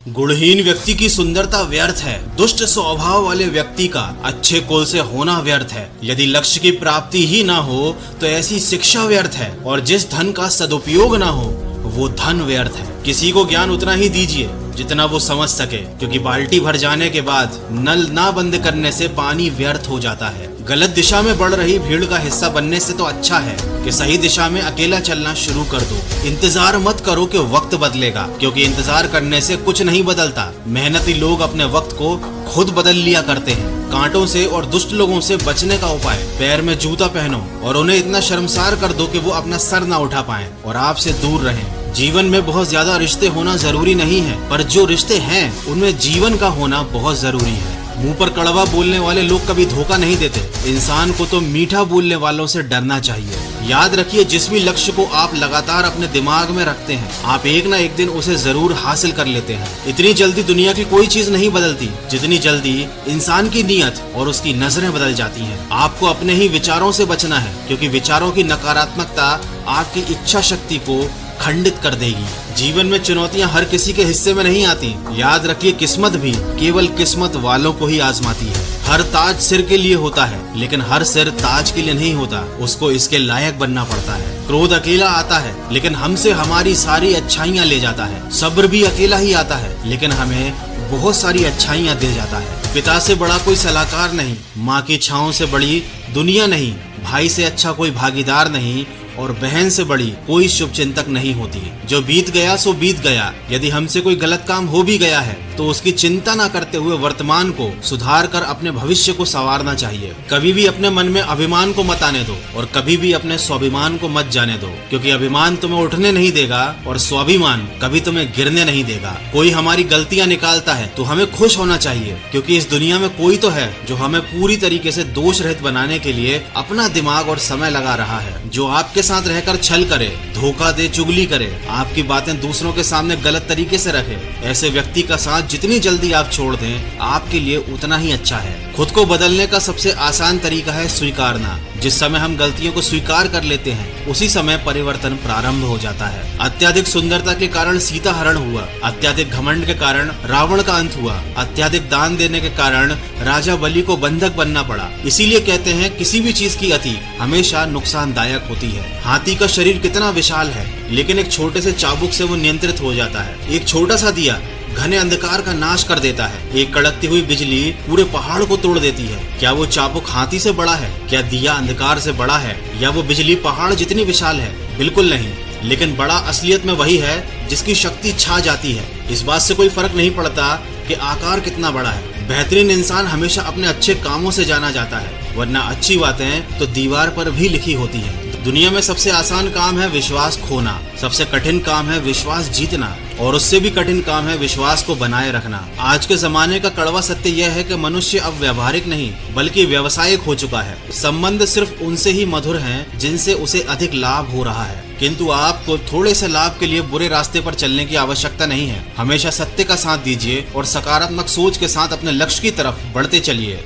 गुणहीन व्यक्ति की सुंदरता व्यर्थ है। दुष्ट स्वभाव वाले व्यक्ति का अच्छे कुल से होना व्यर्थ है। यदि लक्ष्य की प्राप्ति ही ना हो तो ऐसी शिक्षा व्यर्थ है, और जिस धन का सदुपयोग ना हो वो धन व्यर्थ है। किसी को ज्ञान उतना ही दीजिए जितना वो समझ सके, क्योंकि बाल्टी भर जाने के बाद नल ना बंद करने से पानी व्यर्थ हो जाता है। गलत दिशा में बढ़ रही भीड़ का हिस्सा बनने से तो अच्छा है कि सही दिशा में अकेला चलना शुरू कर दो। इंतजार मत करो कि वक्त बदलेगा, क्योंकि इंतजार करने से कुछ नहीं बदलता। मेहनती लोग अपने वक्त को खुद बदल लिया करते हैं। कांटों से और दुष्ट लोगों से बचने का उपाय, पैर में जूता पहनो और उन्हें इतना शर्मसार कर दो कि वो अपना सर ना उठा पाएं और आपसे दूर रहें। जीवन में बहुत ज्यादा रिश्ते होना जरूरी नहीं है, पर जो रिश्ते हैं उनमें जीवन का होना बहुत जरूरी है। मुंह पर कड़वा बोलने वाले लोग कभी धोखा नहीं देते। इंसान को तो मीठा बोलने वालों से डरना चाहिए। याद रखिए, जिस भी लक्ष्य को आप लगातार अपने दिमाग में रखते हैं, आप एक ना एक दिन उसे जरूर हासिल कर लेते हैं। इतनी जल्दी दुनिया की कोई चीज नहीं बदलती जितनी जल्दी इंसान की नीयत और उसकी नजरें बदल जाती हैं। आपको अपने ही विचारों से बचना है, क्योंकि विचारों की नकारात्मकता आपकी इच्छा शक्ति को खंडित कर देगी। जीवन में चुनौतियां हर किसी के हिस्से में नहीं आती। याद रखिए, किस्मत भी केवल किस्मत वालों को ही आजमाती है। हर ताज सिर के लिए होता है, लेकिन हर सिर ताज के लिए नहीं होता। उसको इसके लायक बनना पड़ता है। क्रोध अकेला आता है, लेकिन हमसे हमारी सारी अच्छाइयां ले जाता है। सब्र भी अकेला ही आता है, लेकिन हमें बहुत सारी अच्छाइयां दे जाता है। पिता से बड़ा कोई सलाहकार नहीं, माँ की छाँव से बड़ी दुनिया नहीं, भाई से अच्छा कोई भागीदार नहीं, और बहन से बड़ी कोई शुभ चिंतक नहीं होती। जो बीत गया सो बीत गया। यदि हमसे कोई गलत काम हो भी गया है तो उसकी चिंता न करते हुए वर्तमान को सुधार कर अपने भविष्य को संवारना चाहिए। कभी भी अपने मन में अभिमान को मत आने दो, और कभी भी अपने स्वाभिमान को मत जाने दो, क्योंकि अभिमान तुम्हें उठने नहीं देगा और स्वाभिमान कभी तुम्हें गिरने नहीं देगा। कोई हमारी गलतियां निकालता है तो हमें खुश होना चाहिए, क्योंकि इस दुनिया में कोई तो है जो हमें पूरी तरीके से दोष रहित बनाने के लिए अपना दिमाग और समय लगा रहा है। जो आपके साथ रहकर छल करे, धोखा दे, चुगली करे, आपकी बातें दूसरों के सामने गलत तरीके से रखे, ऐसे व्यक्ति का साथ जितनी जल्दी आप छोड़ दें, आपके लिए उतना ही अच्छा है। खुद को बदलने का सबसे आसान तरीका है स्वीकारना। जिस समय हम गलतियों को स्वीकार कर लेते हैं, उसी समय परिवर्तन प्रारंभ हो जाता है। अत्यधिक सुंदरता के कारण सीता हरण हुआ, अत्यधिक घमंड के कारण रावण का अंत हुआ, अत्यधिक दान देने के कारण राजा बलि को बंधक बनना पड़ा। इसीलिए कहते हैं, किसी भी चीज की अति हमेशा नुकसानदायक होती है। हाथी का शरीर कितना विशाल है, लेकिन एक छोटे से चाबुक से वो नियंत्रित हो जाता है। एक छोटा सा दिया घने अंधकार का नाश कर देता है। एक कड़कती हुई बिजली पूरे पहाड़ को तोड़ देती है। क्या वो चाबुक हाथी से बड़ा है? क्या दिया अंधकार से बड़ा है? या वो बिजली पहाड़ जितनी विशाल है? बिल्कुल नहीं। लेकिन बड़ा असलियत में वही है जिसकी शक्ति छा जाती है। इस बात से कोई फर्क नहीं पड़ता कि आकार कितना बड़ा है। बेहतरीन इंसान हमेशा अपने अच्छे कामों से जाना जाता है, वरना अच्छी बातें तो दीवार पर भी लिखी होती हैं। दुनिया में सबसे आसान काम है विश्वास खोना, सबसे कठिन काम है विश्वास जीतना, और उससे भी कठिन काम है विश्वास को बनाए रखना। आज के जमाने का कड़वा सत्य यह है कि मनुष्य अब व्यवहारिक नहीं बल्कि व्यावसायिक हो चुका है। संबंध सिर्फ उनसे ही मधुर हैं जिनसे उसे अधिक लाभ हो रहा है, किंतु आपको थोड़े से लाभ के लिए बुरे रास्ते पर चलने की आवश्यकता नहीं है। हमेशा सत्य का साथ दीजिए और सकारात्मक सोच के साथ अपने लक्ष्य की तरफ बढ़ते चलिए।